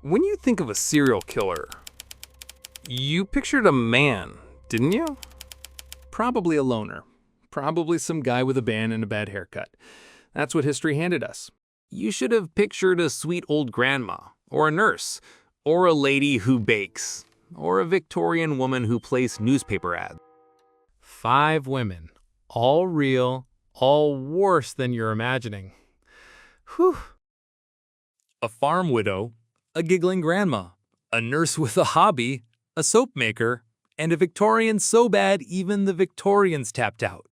When you think of a serial killer, you pictured a man, didn't you? Probably a loner. Probably some guy with a band and a bad haircut. That's what history handed us. You should have pictured a sweet old grandma, or a nurse, or a lady who bakes, or a Victorian woman who placed newspaper ads. 5 women, all real, all worse than you're imagining. Whew. A farm widow, a giggling grandma, a nurse with a hobby, a soap maker, and a Victorian so bad even the Victorians tapped out.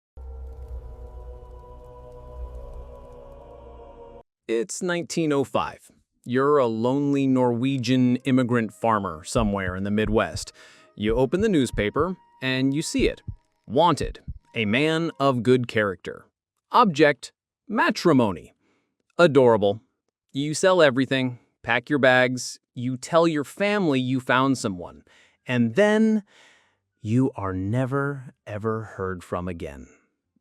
It's 1905. You're a lonely Norwegian immigrant farmer somewhere in the Midwest. You open the newspaper and you see it. Wanted, a man of good character. Object, matrimony. Adorable. You sell everything, pack your bags, you tell your family you found someone, and then you are never, ever heard from again.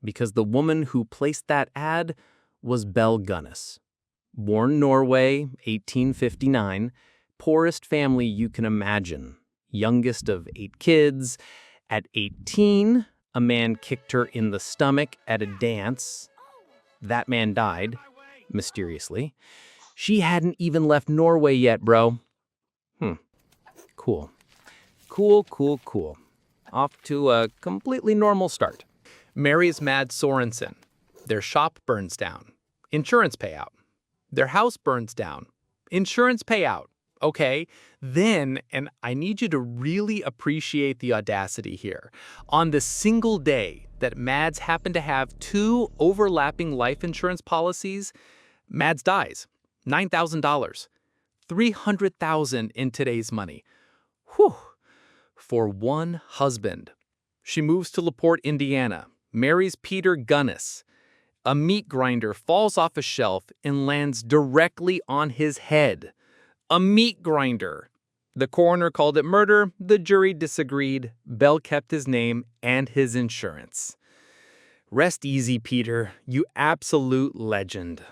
Because the woman who placed that ad was Belle Gunness. Born Norway, 1859, poorest family you can imagine. Youngest of 8 kids. At 18, a man kicked her in the stomach at a dance. That man died, mysteriously. She hadn't even left Norway yet, bro. Cool. Cool. Off to a completely normal start. Marries Mad Sorensen. Their shop burns down. Insurance payout. Their house burns down. Insurance payout. Okay, then, and I need you to really appreciate the audacity here, on the single day that Mads happened to have 2 overlapping life insurance policies, Mads dies. $9,000. $300,000 in today's money. Whew. For one husband. She moves to LaPorte, Indiana, marries Peter Gunness. A meat grinder falls off a shelf and lands directly on his head. A meat grinder. The coroner called it murder. The jury disagreed. Belle kept his name and his insurance. Rest easy, Peter. You absolute legend.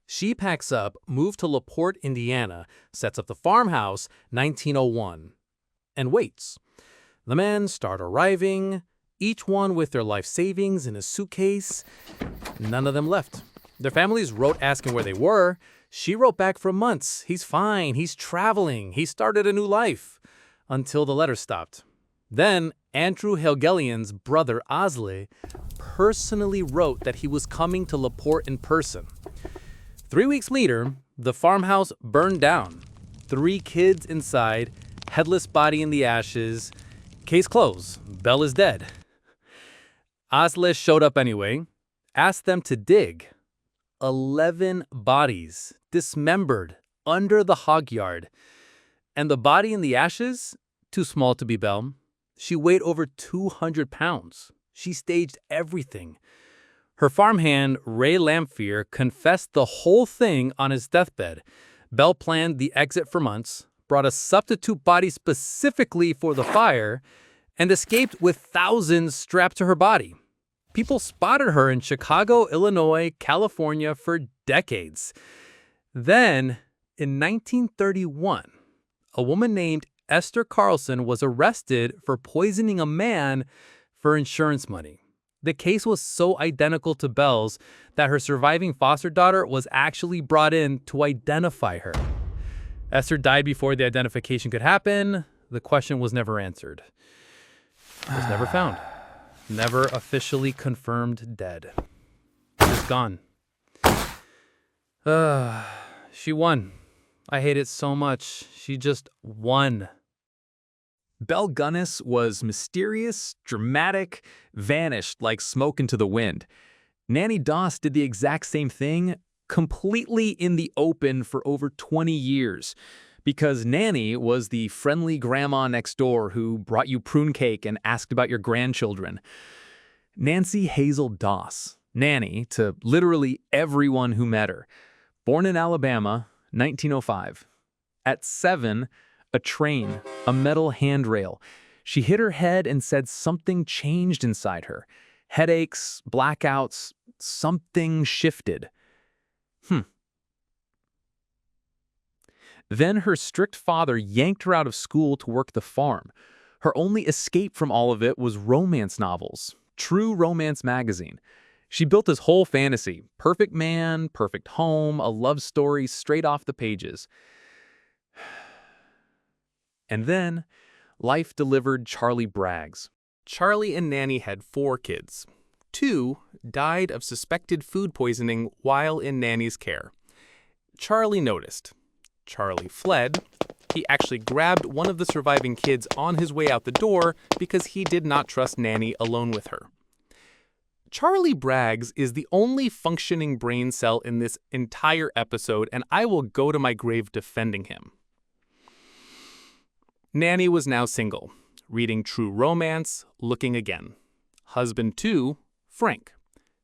She packs up, moves to LaPorte, Indiana, sets up the farmhouse, 1901, and waits. The men start arriving, each one with their life savings in a suitcase. None of them left. Their families wrote asking where they were. She wrote back for months. He's fine. He's traveling. He started a new life. Until the letter stopped. Then Andrew Helgelian's brother Asle personally wrote that he was coming to LaPorte in person. 3 weeks later, the farmhouse burned down. 3 kids inside, headless body in the ashes. Case closed. Belle is dead. Asle showed up anyway, asked them to dig. 11 bodies, dismembered, under the hog yard. And the body in the ashes? Too small to be Belle. She weighed over 200 pounds. She staged everything. Her farmhand, Ray Lamphere, confessed the whole thing on his deathbed. Belle planned the exit for months, brought a substitute body specifically for the fire, and escaped with thousands strapped to her body. People spotted her in Chicago, Illinois, California for decades. Then, in 1931, a woman named Esther Carlson was arrested for poisoning a man for insurance money. The case was so identical to Belle's that her surviving foster daughter was actually brought in to identify her. Esther died before the identification could happen. The question was never answered. Was never found. Never officially confirmed dead. She's gone. She won. I hate it so much. She just won. Belle Gunness was mysterious, dramatic, vanished like smoke into the wind. Nannie Doss did the exact same thing, completely in the open for over 20 years. Because Nannie was the friendly grandma next door who brought you prune cake and asked about your grandchildren. Nancy Hazel Doss, Nannie to literally everyone who met her. Born in Alabama, 1905. At 7, a train, a metal handrail. She hit her head and said something changed inside her. Headaches, blackouts, something shifted. Then her strict father yanked her out of school to work the farm. Her only escape from all of it was romance novels, True Romance magazine. She built this whole fantasy, perfect man, perfect home, a love story straight off the pages. And then, life delivered Charlie Braggs. Charlie and Nannie had 4 kids. 2 died of suspected food poisoning while in Nannie's care. Charlie noticed. Charlie fled. He actually grabbed one of the surviving kids on his way out the door because he did not trust Nannie alone with her. Charlie Braggs is the only functioning brain cell in this entire episode, and I will go to my grave defending him. Nannie was now single, reading True Romance, looking again. Husband 2, Frank.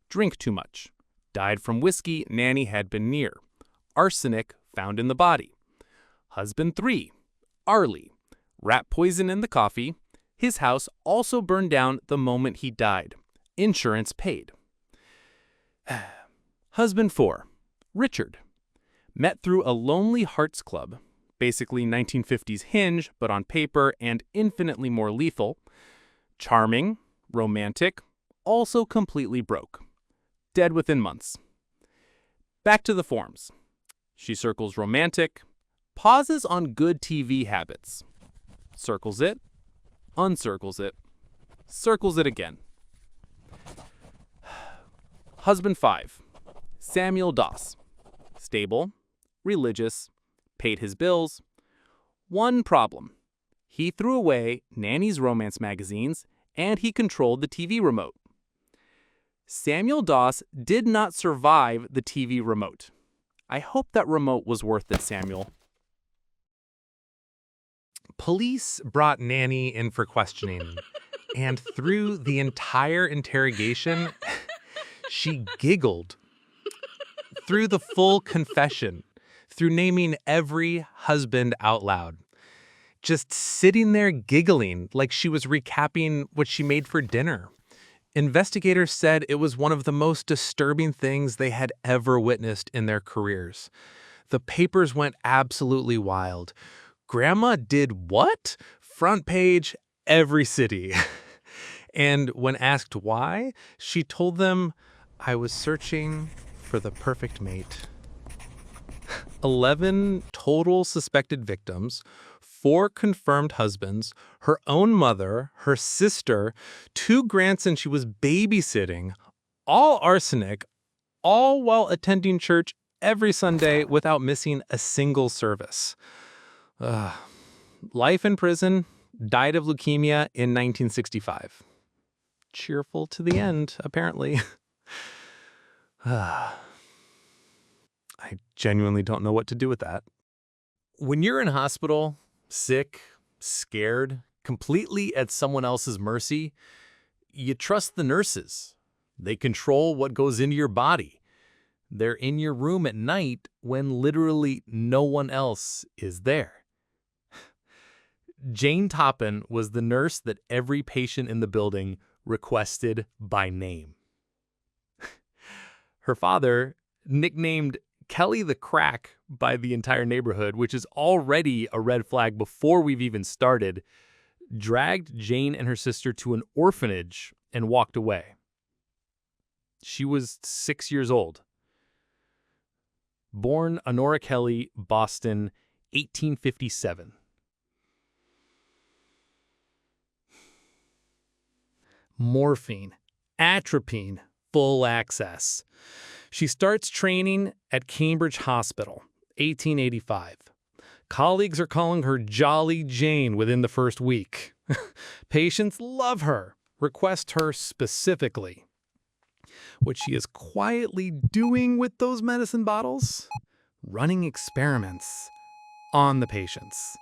Drink too much. Died from whiskey Nannie had been near. Arsenic found in the body. Husband 3, Arlie. Rat poison in the coffee. His house also burned down the moment he died. Insurance paid. Husband 4, Richard. Met through a Lonely Hearts Club, basically 1950s Hinge, but on paper and infinitely more lethal. Charming, romantic, also completely broke. Dead within months. Back to the forms. She circles romantic, pauses on good TV habits. Circles it, uncircles it, circles it again. Husband 5, Samuel Doss. Stable, religious, paid his bills. One problem. He threw away Nannie's romance magazines and he controlled the TV remote. Samuel Doss did not survive the TV remote. I hope that remote was worth it, Samuel. Police brought Nannie in for questioning, and through the entire interrogation, she giggled. Through the full confession, through naming every husband out loud. Just sitting there giggling like she was recapping what she made for dinner. Investigators said it was one of the most disturbing things they had ever witnessed in their careers. The papers went absolutely wild. Grandma did what? Front page, every city. And when asked why, she told them, "I was searching for the perfect mate." 11 total suspected victims, 4 confirmed husbands, her own mother, her sister, 2 grandsons she was babysitting, all arsenic, all while attending church every Sunday without missing a single service. Life in prison, died of leukemia in 1965. Cheerful to the end, apparently. I genuinely don't know what to do with that. When you're in hospital, sick, scared, completely at someone else's mercy, you trust the nurses. They control what goes into your body. They're in your room at night when literally no one else is there. Jane Toppan was the nurse that every patient in the building requested by name. Her father, nicknamed Kelly the Crack by the entire neighborhood, which is already a red flag before we've even started, dragged Jane and her sister to an orphanage and walked away. She was 6 years old. Born Honora Kelly, Boston, 1857. Morphine, atropine, full access. She starts training at Cambridge Hospital, 1885. Colleagues are calling her Jolly Jane within the first week. Patients love her, request her specifically. What she is quietly doing with those medicine bottles? Running experiments on the patients.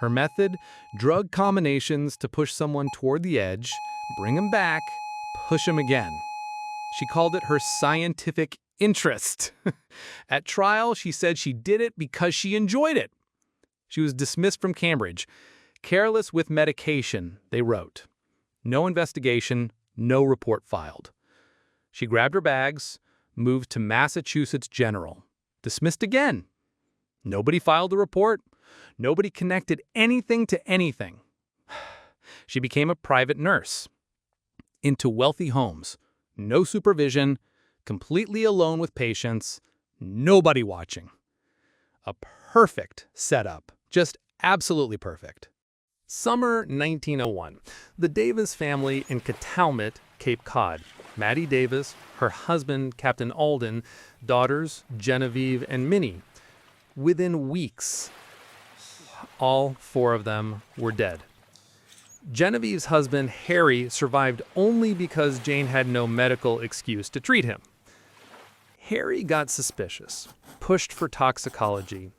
Her method, drug combinations to push someone toward the edge, bring them back, push them again. She called it her scientific interest. At trial, she said she did it because she enjoyed it. She was dismissed from Cambridge. Careless with medication, they wrote. No investigation, no report filed. She grabbed her bags, moved to Massachusetts General. Dismissed again. Nobody filed a report. Nobody connected anything to anything. She became a private nurse. Into wealthy homes. No supervision. Completely alone with patients. Nobody watching. A perfect setup. Just absolutely perfect. Summer 1901. The Davis family in Catalmet, Cape Cod. Maddie Davis, her husband, Captain Alden, daughters, Genevieve and Minnie. Within weeks, all 4 of them were dead. Genevieve's husband, Harry, survived only because Jane had no medical excuse to treat him. Harry got suspicious, pushed for toxicology.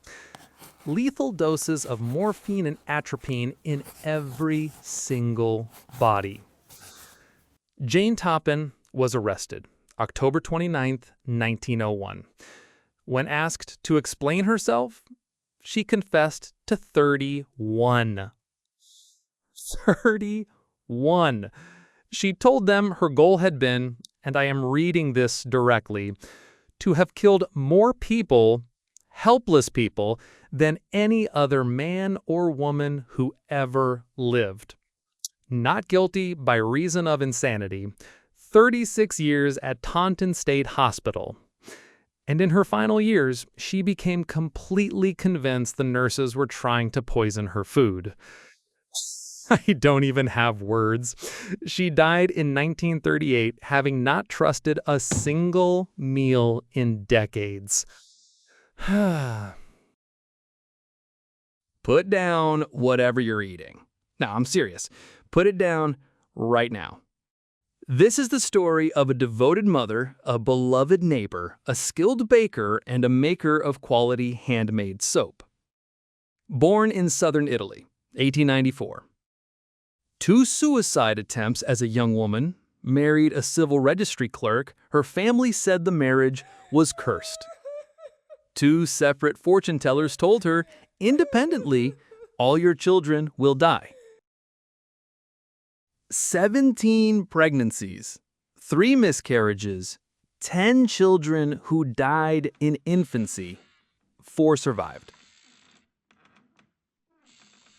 Lethal doses of morphine and atropine in every single body. Jane Toppan was arrested, October 29th, 1901. When asked to explain herself, she confessed to 31. 31. She told them her goal had been, and I am reading this directly, to have killed more people, helpless people, than any other man or woman who ever lived. Not guilty by reason of insanity. 36 years at Taunton State Hospital. And in her final years, she became completely convinced the nurses were trying to poison her food. I don't even have words. She died in 1938, having not trusted a single meal in decades. Put down whatever you're eating. No, I'm serious. Put it down right now. This is the story of a devoted mother, a beloved neighbor, a skilled baker, and a maker of quality handmade soap. Born in southern Italy, 1894. 2 suicide attempts as a young woman, married a civil registry clerk. Her family said the marriage was cursed. 2 separate fortune tellers told her, independently, all your children will die. 17 pregnancies, 3 miscarriages, 10 children who died in infancy, 4 survived.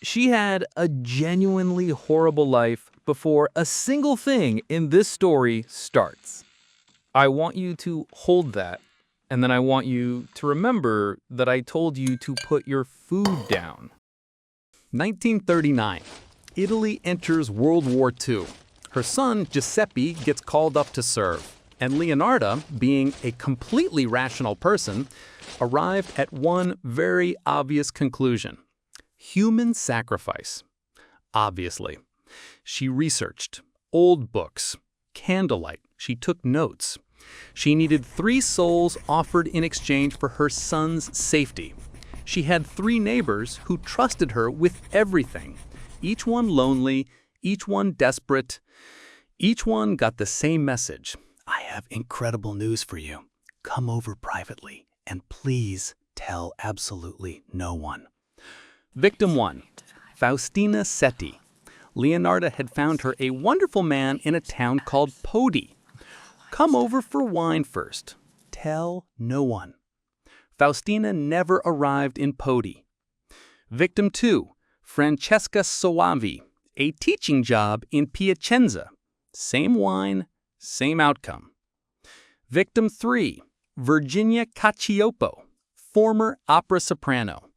She had a genuinely horrible life before a single thing in this story starts. I want you to hold that, and then I want you to remember that I told you to put your food down. 1939. Italy enters World War II. Her son, Giuseppe, gets called up to serve, and Leonarda, being a completely rational person, arrived at one very obvious conclusion. Human sacrifice. Obviously. She researched old books, candlelight. She took notes. She needed 3 souls offered in exchange for her son's safety. She had 3 neighbors who trusted her with everything. Each one lonely, each one desperate. Each one got the same message. I have incredible news for you. Come over privately, and please tell absolutely no one. Victim 1, Faustina Setti. Leonarda had found her a wonderful man in a town called Podi. Come over for wine first. Tell no one. Faustina never arrived in Podi. Victim 2, Francesca Soavi, a teaching job in Piacenza. Same wine, same outcome. Victim 3, Virginia Cacioppo, former opera soprano.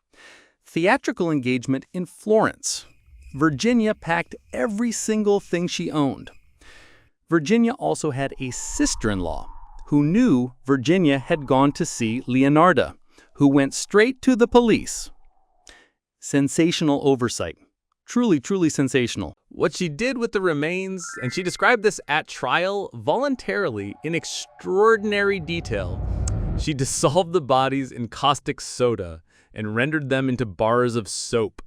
Theatrical engagement in Florence. Virginia packed every single thing she owned. Virginia also had a sister-in-law who knew Virginia had gone to see Leonarda, who went straight to the police. Sensational oversight. Truly, truly sensational. What she did with the remains, and she described this at trial voluntarily in extraordinary detail. She dissolved the bodies in caustic soda and rendered them into bars of soap,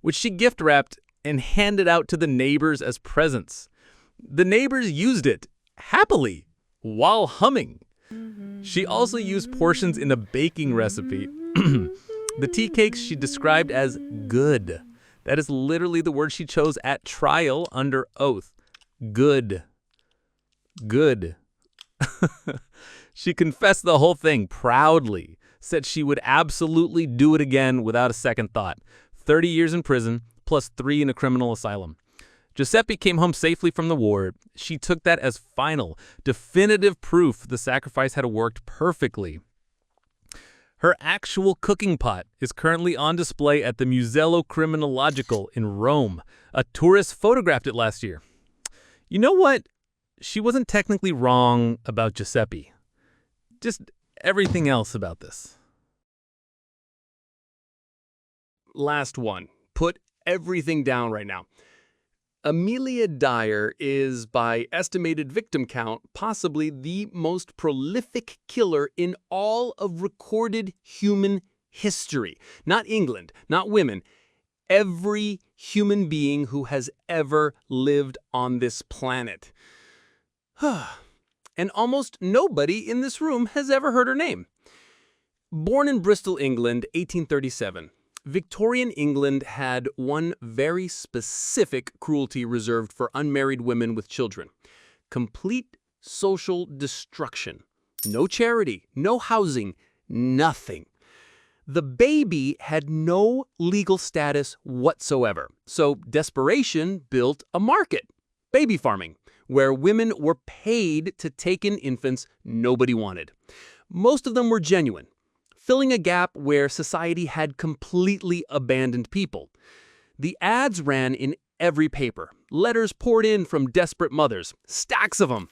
which she gift-wrapped and handed out to the neighbors as presents. The neighbors used it, happily, while humming. She also used portions in a baking recipe. The tea cakes she described as good. That is literally the word she chose at trial under oath. Good. Good. She confessed the whole thing proudly, said she would absolutely do it again without a second thought. 30 years in prison, plus 3 in a criminal asylum. Giuseppe came home safely from the war. She took that as final, definitive proof the sacrifice had worked perfectly. Her actual cooking pot is currently on display at the Museo Criminologico in Rome. A tourist photographed it last year. You know what? She wasn't technically wrong about Giuseppe. Just everything else about this. Last one. Put everything down right now. Amelia Dyer is, by estimated victim count, possibly the most prolific killer in all of recorded human history. Not England, not women. Every human being who has ever lived on this planet. And almost nobody in this room has ever heard her name. Born in Bristol, England, 1837. Victorian England had one very specific cruelty reserved for unmarried women with children. Complete social destruction. No charity, no housing, nothing. The baby had no legal status whatsoever, so desperation built a market, baby farming, where women were paid to take in infants nobody wanted. Most of them were genuine, filling a gap where society had completely abandoned people. The ads ran in every paper. Letters poured in from desperate mothers, stacks of them.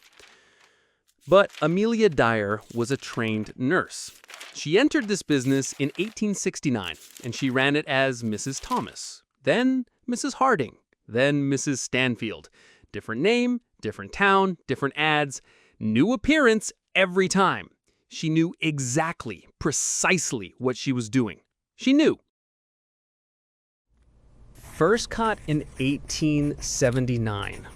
But Amelia Dyer was a trained nurse. She entered this business in 1869, and she ran it as Mrs. Thomas, then Mrs. Harding, then Mrs. Stanfield. Different name, different town, different ads, new appearance every time. She knew exactly, precisely what she was doing. She knew. First caught in 1879.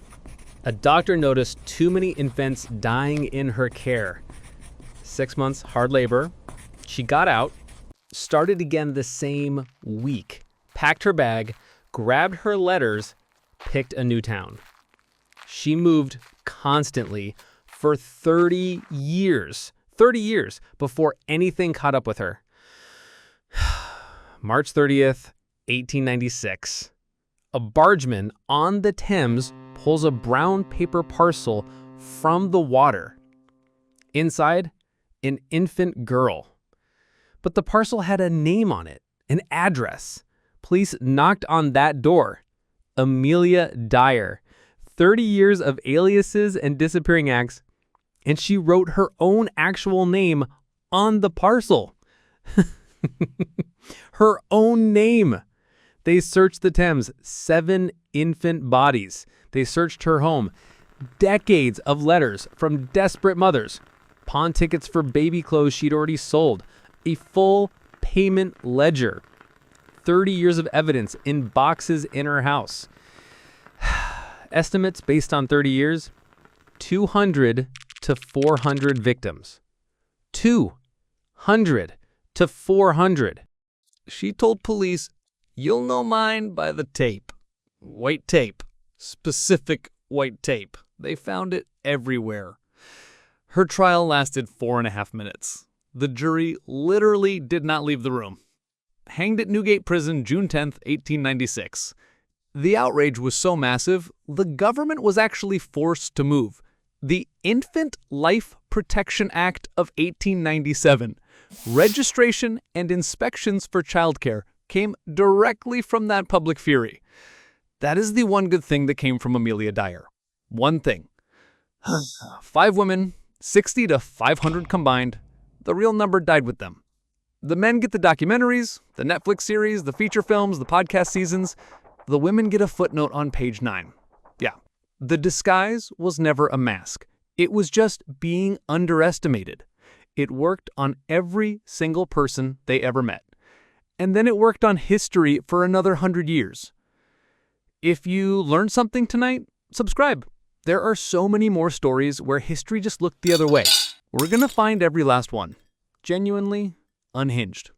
A doctor noticed too many infants dying in her care. 6 months hard labor. She got out, started again the same week, packed her bag, grabbed her letters, picked a new town. She moved constantly for 30 years. 30 years before anything caught up with her. March 30th, 1896. A bargeman on the Thames pulls a brown paper parcel from the water. Inside, an infant girl. But the parcel had a name on it, an address. Police knocked on that door. Amelia Dyer. 30 years of aliases and disappearing acts, and she wrote her own actual name on the parcel. Her own name. They searched the Thames. 7 infant bodies. They searched her home. Decades of letters from desperate mothers. Pawn tickets for baby clothes she'd already sold. A full payment ledger. 30 years of evidence in boxes in her house. Estimates based on 30 years, 200 to 400 victims. 200 to 400. She told police, "You'll know mine by the tape. White tape. Specific white tape. They found it everywhere." Her trial lasted 4.5 minutes. The jury literally did not leave the room. Hanged at Newgate Prison, June 10th, 1896. The outrage was so massive, the government was actually forced to move. The Infant Life Protection Act of 1897, registration and inspections for childcare, came directly from that public fury. That is the one good thing that came from Amelia Dyer. One thing. 5 women, 60 to 500 combined. The real number died with them. The men get the documentaries, the Netflix series, the feature films, the podcast seasons. The women get a footnote on page 9. Yeah. The disguise was never a mask. It was just being underestimated. It worked on every single person they ever met. And then it worked on history for another 100 years. If you learned something tonight, subscribe. There are so many more stories where history just looked the other way. We're going to find every last one. Genuinely unhinged.